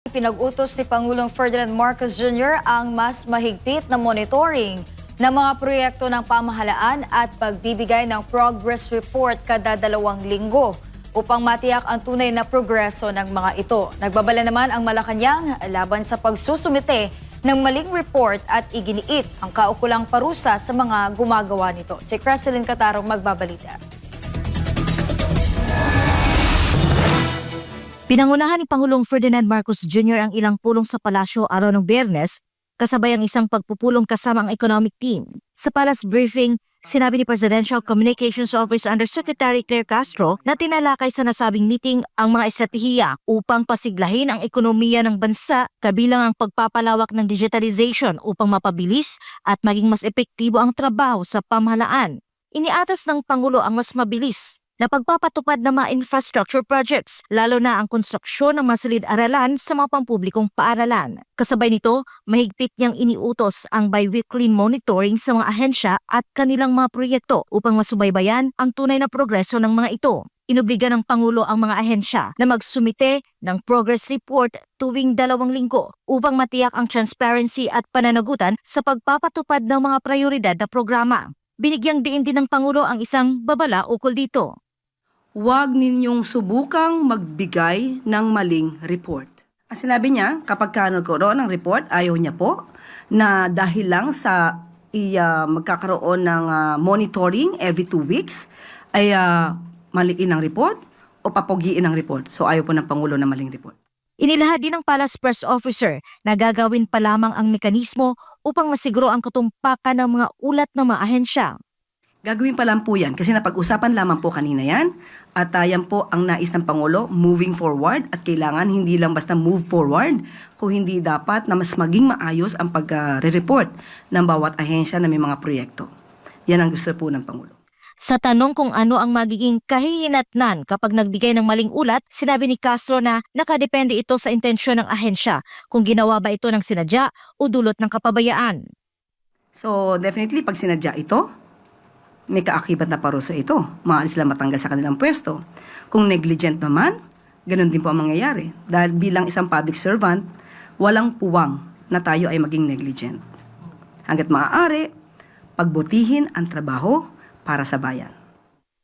Pinag-utos ni Pangulong Ferdinand Marcos Jr. ang mas mahigpit na monitoring ng mga proyekto ng pamahalaan at pagbibigay ng progress report kada 2 linggo upang matiyak ang tunay na progreso ng mga ito. Nagbabala naman ang Malacanang laban sa pagsusumite ng maling report at iginiit ang kaukulang parusa sa mga gumagawa nito. Si Creselyn Catarong magbabalita. Pinangunahan ni Pangulong Ferdinand Marcos Jr. ang ilang pulong sa palasyo araw ng Biyernes, kasabay ang isang pagpupulong kasama ang economic team. Sa palace briefing, sinabi ni Presidential Communications Office Undersecretary Claire Castro na tinalakay sa nasabing meeting ang mga estratehiya upang pasiglahin ang ekonomiya ng bansa, kabilang ang pagpapalawak ng digitalization upang mapabilis at maging mas epektibo ang trabaho sa pamahalaan. Iniatas ng Pangulo ang mas mabilis na pagpapatupad ng mga infrastructure projects, lalo na ang konstruksyon ng mga silid-aralan sa mga pampublikong paaralan. Kasabay nito, mahigpit niyang iniutos ang biweekly monitoring sa mga ahensya at kanilang mga proyekto upang masubaybayan ang tunay na progreso ng mga ito. Inobliga ng Pangulo ang mga ahensya na magsumite ng progress report tuwing 2 linggo upang matiyak ang transparency at pananagutan sa pagpapatupad ng mga prioridad na programa. Binigyang diin din ng Pangulo ang isang babala ukol dito. Huwag ninyong subukang magbigay ng maling report. Ang sinabi niya, kapag nagkaroon ng report, ayaw niya po na dahil lang sa magkakaroon ng monitoring every 2 weeks, ay maliin ang report o papogiin ang report. So ayaw po ng Pangulo na maling report. Inilahad din ng Palace Press Officer na gagawin pa lamang ang mekanismo upang masiguro ang katumpakan ng mga ulat ng mga ahensya. Gagawin pa lang po yan kasi napag-usapan lamang po kanina yan at yan po ang nais ng Pangulo moving forward at kailangan hindi lang basta move forward kung hindi dapat na mas maging maayos ang pag-report ng bawat ahensya na may mga proyekto. Yan ang gusto po ng Pangulo. Sa tanong kung ano ang magiging kahihinatnan kapag nagbigay ng maling ulat, sinabi ni Castro na nakadepende ito sa intensyon ng ahensya kung ginawa ba ito ng sinadya o dulot ng kapabayaan. So definitely pag sinadya ito, may kaakibat na parusa ito. Maaari sila matanggal sa kanilang pwesto. Kung negligent naman, ganun din po ang mangyayari. Dahil bilang isang public servant, walang puwang na tayo ay maging negligent. Hanggat maaari, pagbutihin ang trabaho para sa bayan.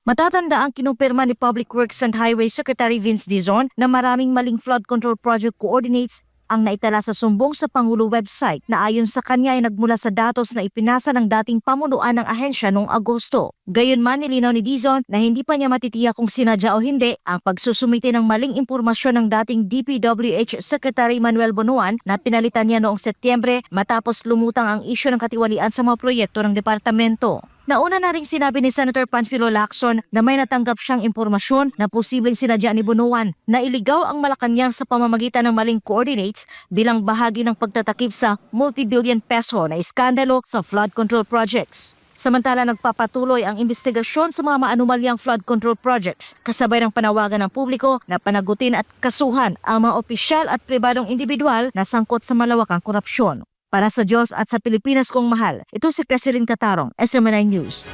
Matatanda ang kinumpirma ni Public Works and Highway Secretary Vince Dizon na maraming maling flood control project coordinates ang naitala sa sumbong sa Pangulo website na ayon sa kanya ay nagmula sa datos na ipinasa ng dating pamunuan ng ahensya noong Agosto. Gayunman nilinaw ni Dizon na hindi pa niya matitiyak kung sinadya o hindi ang pagsusumite ng maling impormasyon ng dating DPWH Secretary Manuel Bonoan na pinalitan niya noong Setyembre matapos lumutang ang isyu ng katiwalian sa mga proyekto ng departamento. Nauna na ring sinabi ni Senator Panfilo Lacson na may natanggap siyang impormasyon na posibleng sinadya ni Bonoan na iligaw ang Malacanang sa pamamagitan ng maling coordinates bilang bahagi ng pagtatakip sa multi-billion peso na iskandalo sa flood control projects. Samantala nagpapatuloy ang investigasyon sa mga maanumalyang flood control projects kasabay ng panawagan ng publiko na panagutin at kasuhan ang mga opisyal at pribadong individual na sangkot sa malawakang korupsyon. Para sa Diyos at sa Pilipinas kong mahal, ito si Creselyn Catarong, SMNI News.